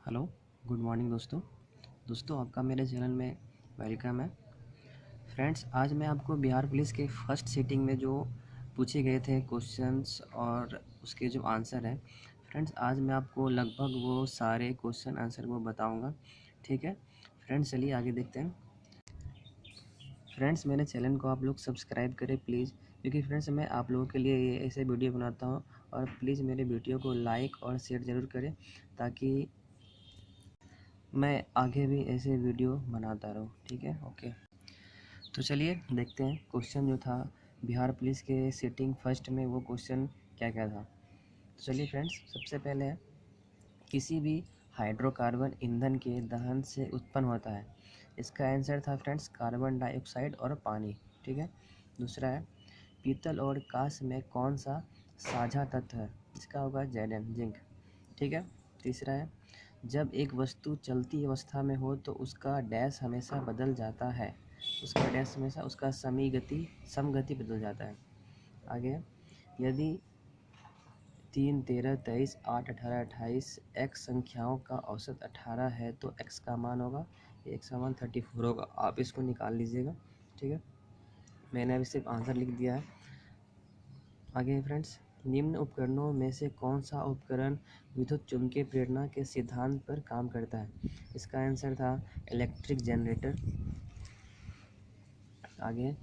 Hello, good morning दोस्तों। आपका मेरे चैनल में वेलकम है। फ्रेंड्स, आज मैं आपको बिहार पुलिस के फर्स्ट सीटिंग में जो पूछे गए थे क्वेश्चंस और उसके जो आंसर हैं, फ्रेंड्स आज मैं आपको लगभग वो सारे क्वेश्चन आंसर वो बताऊंगा। ठीक है फ्रेंड्स, चलिए आगे देखते हैं। फ्रेंड्स, मेरे चैनल को आप लोग सब्सक्राइब करें प्लीज़, क्योंकि फ्रेंड्स मैं आप लोगों के लिए ये ऐसे वीडियो बनाता हूँ। और प्लीज़ मेरे वीडियो को लाइक और शेयर ज़रूर करें ताकि मैं आगे भी ऐसे वीडियो बनाता रहूँ। ठीक है, ओके। तो चलिए देखते हैं क्वेश्चन जो था बिहार पुलिस के सिटिंग फर्स्ट में, वो क्वेश्चन क्या क्या था। तो चलिए फ्रेंड्स, सबसे पहले है किसी भी हाइड्रोकार्बन ईंधन के दहन से उत्पन्न होता है। इसका आंसर था फ्रेंड्स कार्बन डाइऑक्साइड और पानी। ठीक है। दूसरा है पीतल और कांस्य में कौन सा साझा तत्व है। इसका होगा Zn, जिंक। ठीक है। तीसरा है जब एक वस्तु चलती अवस्था में हो तो उसका डैश हमेशा बदल जाता है। उसका डैश हमेशा उसका समगति बदल जाता है। आगे, यदि 3, 13, 23, 8, 18, 28 एक्स संख्याओं का औसत 18 है तो एक्स का मान होगा, एक्स का मान 34 होगा। आप इसको निकाल लीजिएगा। ठीक है, मैंने अभी सिर्फ आंसर लिख दिया है। आगे फ्रेंड्स, निम्न उपकरणों में से कौन सा उपकरण विद्युत चुम्बकीय प्रेरणा के सिद्धांत पर काम करता है। इसका आंसर था इलेक्ट्रिक जनरेटर। आगे,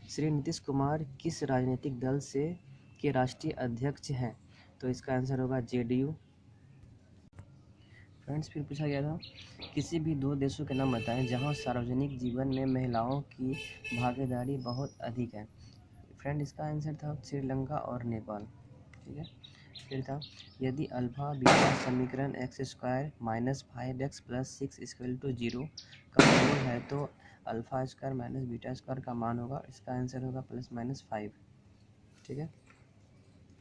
श्री नीतीश कुमार किस राजनीतिक दल से के राष्ट्रीय अध्यक्ष हैं। तो इसका आंसर होगा जेडीयू। फ्रेंड्स, फिर पूछा गया था किसी भी दो देशों के नाम बताएं जहां सार्वजनिक जीवन में महिलाओं की भागीदारी बहुत अधिक है। फ्रेंड, इसका आंसर था श्रीलंका और नेपाल। ठीक है। फिर था यदि अल्फा बीटा समीकरण x² माइनस 5x प्लस 6 = 0 का मूल है तो alpha square minus beta square का मान होगा, इसका आंसर होगा +-5। ठीक है।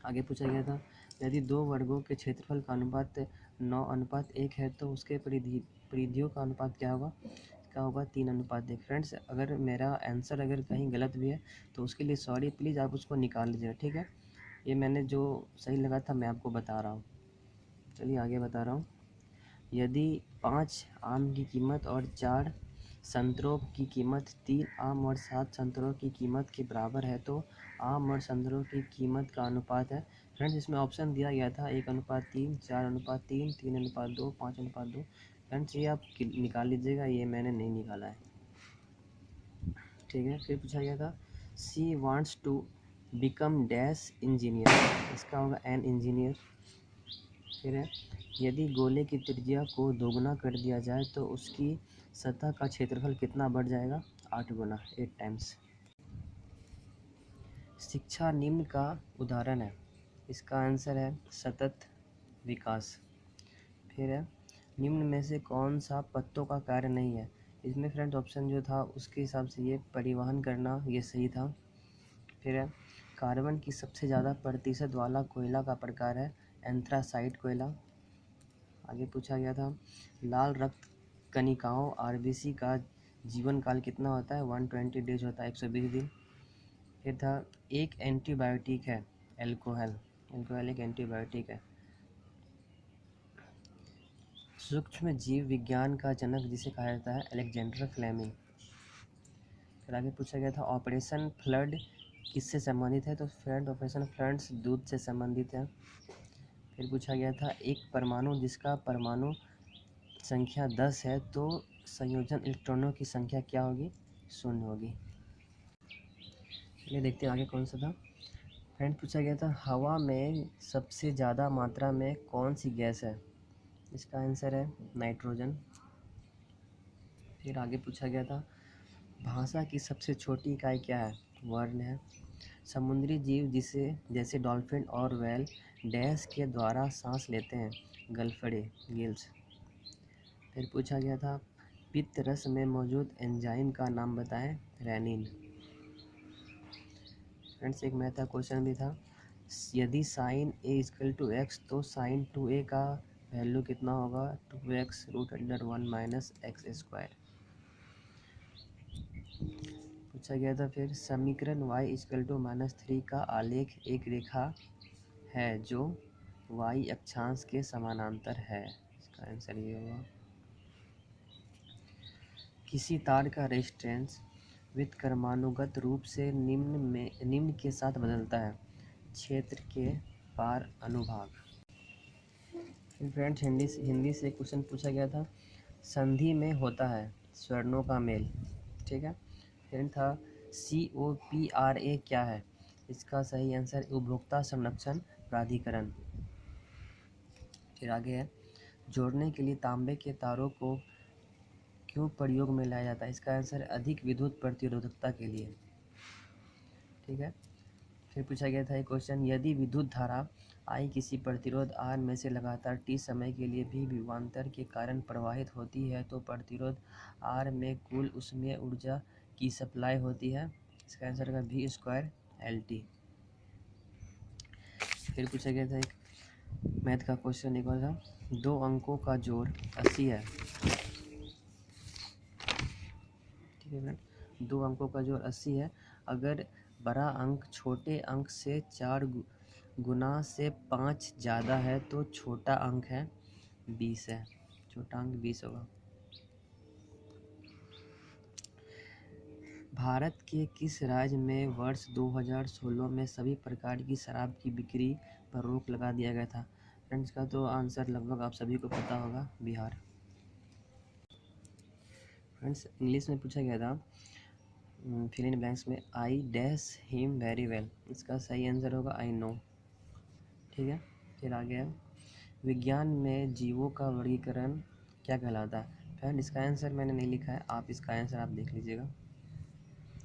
आगे पूछा गया था यदि दो वर्गों के क्षेत्रफल का अनुपात 9:1 है तो उसके परिधियों का अनुपात क्या होगा। इसका होगा 3:1। फ्रेंड्स, अगर मेरा आंसर अगर कहीं गलत भी है तो उसके लिए सॉरी, प्लीज़ आप उसको निकाल लीजिएगा। ठीक है, ये मैंने जो सही लगा था मैं आपको बता रहा हूँ। चलिए आगे बता रहा हूँ। यदि 5 आम की कीमत और 4 संतरों की कीमत 3 आम और 7 संतरों की कीमत के बराबर है तो आम और संतरों की कीमत का अनुपात है। फ्रेंड्स, इसमें ऑप्शन दिया गया था 1:3, 4:3, 3:2, 5:2। फ्रेंड्स, ये आप निकाल लीजिएगा, ये मैंने नहीं निकाला है। ठीक है। फिर पूछा गया था she wants to become dash engineer. इसका होगा एन इंजीनियर। फिर है यदि गोले की त्रिज्या को दोगुना कर दिया जाए तो उसकी सतह का क्षेत्रफल कितना बढ़ जाएगा। 8 गुना, 8 टाइम्स। शिक्षा निम्न का उदाहरण है। इसका आंसर है सतत विकास। फिर है निम्न में से कौन सा पत्तों का कार्य नहीं है। इसमें फ्रेंड्स ऑप्शन जो था उसके हिसाब से ये परिवहन करना ये सही था। फिर है कार्बन की सबसे ज़्यादा प्रतिशत वाला कोयला का प्रकार है एंथ्रासाइट कोयला। आगे पूछा गया था लाल रक्त कणिकाओं आरबीसी का जीवन काल कितना होता है। 120 डेज होता है, 120 दिन। फिर था एक एंटीबायोटिक है एल्कोहल। एल्कोहल एक एंटीबायोटिक है। सूक्ष्म जीव विज्ञान का जनक जिसे कहा जाता है अलेक्जेंडर फ्लेमिंग। फिर आगे पूछा गया था ऑपरेशन फ्लड किससे संबंधित है। तो फ्रेंड ऑपरेशन फ्लड्स दूध से संबंधित है। फिर पूछा गया था एक परमाणु जिसका परमाणु संख्या 10 है तो संयोजन इलेक्ट्रॉनों की संख्या क्या होगी, 0 होगी। चलिए देखते हैं आगे कौन सा था। फ्रेंड, पूछा गया था हवा में सबसे ज़्यादा मात्रा में कौन सी गैस है। इसका आंसर है नाइट्रोजन। फिर आगे पूछा गया था भाषा की सबसे छोटी इकाई क्या है। वर्ण है। समुद्री जीव जिसे जैसे डॉल्फिन और व्हेल डैश के द्वारा सांस लेते हैं, गलफड़े, गिल्स। फिर पूछा गया था पित्त रस में मौजूद एंजाइम का नाम बताएं, रेनिन। फ्रेंड्स, एक मैथ का क्वेश्चन भी था यदि साइन ए = x तो साइन 2a का वैल्यू कितना होगा, 2x√1 - x²। पूछा गया था फिर समीकरण y = -3 का आलेख एक रेखा है जो y अक्षांश के समानांतर है। इसका आंसर ये होगा। किसी तार का रेजिस्टेंस व्युत्क्रमानुगत रूप से निम्न के साथ बदलता है। क्षेत्र के पार अनुभाग। फ्रेंड्स हिंदी से क्वेश्चन पूछा गया था, संधि में होता है स्वर्णों का मेल। ठीक है। फिर था COPRA क्या है? इसका सही आंसर उपभोक्ता संरक्षण प्राधिकरण। फिर आगे है, जोड़ने के लिए तांबे के तारों को क्यों प्रयोग में लाया जाता है? इसका आंसर अधिक विद्युत प्रतिरोधकता के लिए। ठीक है। फिर पूछा गया था एक क्वेश्चन, यदि विद्युत धारा I किसी प्रतिरोध R में से लगातार T समय के लिए भी विभवांतर के कारण प्रवाहित होती है तो प्रतिरोध R में कुल ऊष्मीय ऊर्जा की सप्लाई होती है। इसका आंसर होगा V²LT। फिर पूछा गया था एक मैथ का क्वेश्चन, एक और था, 2 अंकों का जोड़ 80 है। ठीक है फ्रेंड, 2 अंकों का जोड़ 80 है। अगर बड़ा अंक छोटे अंक से 4 गुना से 5 ज़्यादा है तो छोटा अंक है 20 है। छोटा अंक 20 होगा। भारत के किस राज्य में वर्ष 2016 में सभी प्रकार की शराब की बिक्री पर रोक लगा दिया गया था? फ्रेंड्स का तो आंसर लगभग आप सभी को पता होगा, बिहार। फ्रेंड्स इंग्लिश में पूछा गया था, फिल इन ब्लैंक्स में, I dash him very well. इसका सही आंसर होगा आई नो। ठीक है। फिर आ गया, विज्ञान में जीवों का वर्गीकरण क्या कहलाता है? फ्रेंड इसका आंसर मैंने नहीं लिखा है, आप इसका आंसर आप देख लीजिएगा।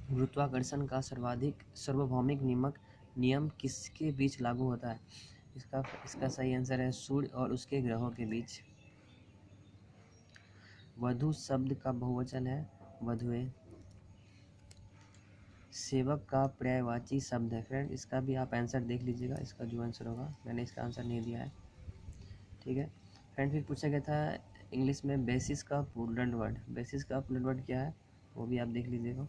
गुरुत्वाकर्षण का सर्वाधिक सार्वभौमिक नियम किसके बीच लागू होता है? इसका सही आंसर है सूर्य और उसके ग्रहों के बीच। वधु शब्द का बहुवचन है वधुए। सेवक का पर्यायवाची शब्द है। फ्रेंड इसका भी आप आंसर देख लीजिएगा, इसका जो आंसर होगा, मैंने इसका आंसर नहीं दिया है। ठीक है। फ्रेंड फिर पूछा गया था इंग्लिश में बेसिस का प्लूरल वर्ड। बेसिस का प्लूरल वर्ड क्या है वो भी आप देख लीजिएगा।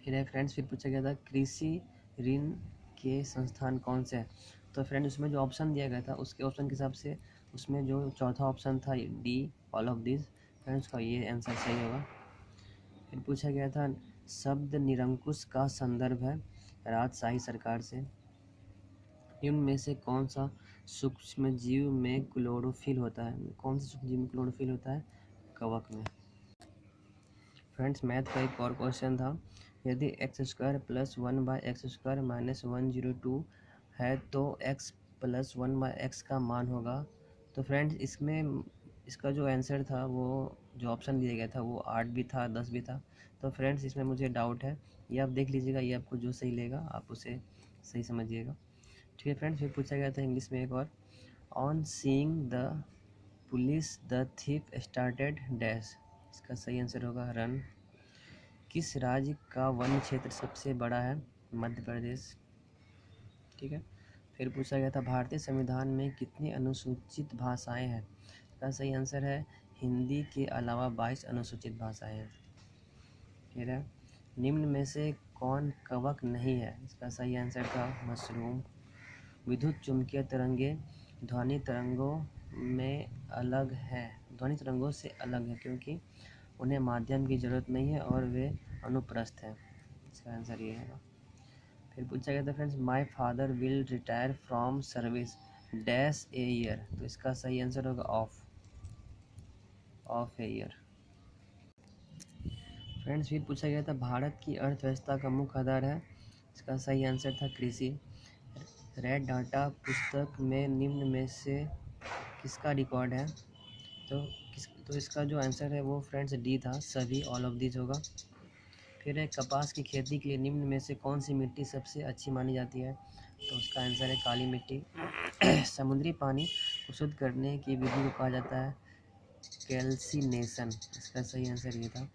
फिर है फ्रेंड्स, फिर पूछा गया था कृषि ऋण के संस्थान कौन से हैं? तो फ्रेंड उसमें जो ऑप्शन दिया गया था उसके ऑप्शन के हिसाब से उसमें जो चौथा ऑप्शन था D, all of this. Friends का ये आंसर सही होगा। फिर पूछा गया था शब्द निरंकुश का संदर्भ है राजशाही सरकार से। निम्न में से कौन सा सूक्ष्म जीव में क्लोरोफिल होता है? कौन सा सूक्ष्म जीव में क्लोरोफिल होता है? कवक में। फ्रेंड्स मैथ का एक और क्वेश्चन था, यदि x² + 1/x² - 102 है तो x + 1/x का मान होगा। तो फ्रेंड्स इसमें इसका जो आंसर था वो जो ऑप्शन दिया गया था वो 8 भी था 10 भी था। तो फ्रेंड्स इसमें मुझे डाउट है, ये आप देख लीजिएगा, ये आपको जो सही लेगा आप उसे सही समझिएगा। ठीक है फ्रेंड्स। फिर पूछा गया था इंग्लिश में एक और, on seeing the police the thief started dash. इसका सही आंसर होगा रन। किस राज्य का वन क्षेत्र सबसे बड़ा है? मध्य प्रदेश। ठीक है। फिर पूछा गया था भारतीय संविधान में कितनी अनुसूचित भाषाएं हैं? इसका सही आंसर है हिंदी के अलावा 22 अनुसूचित भाषाएं हैं। ठीक है। निम्न में से कौन कवक नहीं है? इसका सही आंसर था मशरूम। विद्युत चुम्बकीय तरंगे ध्वनि तरंगों में अलग है, ध्वनि तरंगों से अलग है क्योंकि उन्हें माध्यम की ज़रूरत नहीं है और वे अनुप्रस्थ हैं। इसका आंसर ये है। फिर पूछा गया था friends, my father will retire from service dash a year. तो इसका सही आंसर होगा ऑफ ए ईयर। फ्रेंड्स फिर पूछा गया था भारत की अर्थव्यवस्था का मुख्य आधार है। इसका सही आंसर था कृषि। रेड डाटा पुस्तक में निम्न में से किसका रिकॉर्ड है? तो इसका जो आंसर है वो फ्रेंड्स डी था, सभी, ऑल ऑफ दिस होगा। फिर है कपास की खेती के लिए निम्न में से कौन सी मिट्टी सबसे अच्छी मानी जाती है? तो उसका आंसर है काली मिट्टी। समुद्री पानी को शुद्ध करने की विधि को कहा जाता है कैल्सिनेशन। इसका सही आंसर ये था।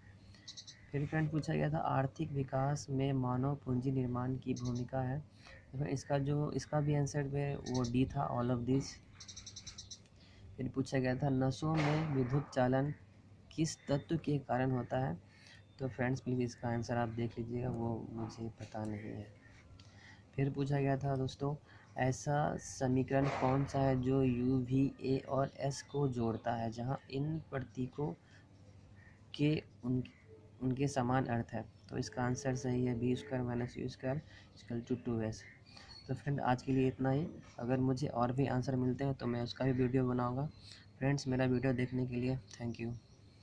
फिर फ्रेंड पूछा गया था आर्थिक विकास में मानव पूंजी निर्माण की भूमिका है। तो इसका भी आंसर है वो डी था, ऑल ऑफ दिस। फिर पूछा गया था नसों में विद्युत चालन किस तत्व के कारण होता है? तो फ्रेंड्स प्लीज़ इसका आंसर आप देख लीजिएगा, वो मुझे पता नहीं है। फिर पूछा गया था दोस्तों ऐसा समीकरण कौन सा है जो यू वी ए और एस को जोड़ता है जहाँ इन प्रतीकों के उनके समान अर्थ है? तो इसका आंसर सही है b square minus u square equal to 2s। तो फ्रेंड आज के लिए इतना ही। अगर मुझे और भी आंसर मिलते हैं तो मैं उसका भी वीडियो बनाऊंगा। फ्रेंड्स मेरा वीडियो देखने के लिए थैंक यू।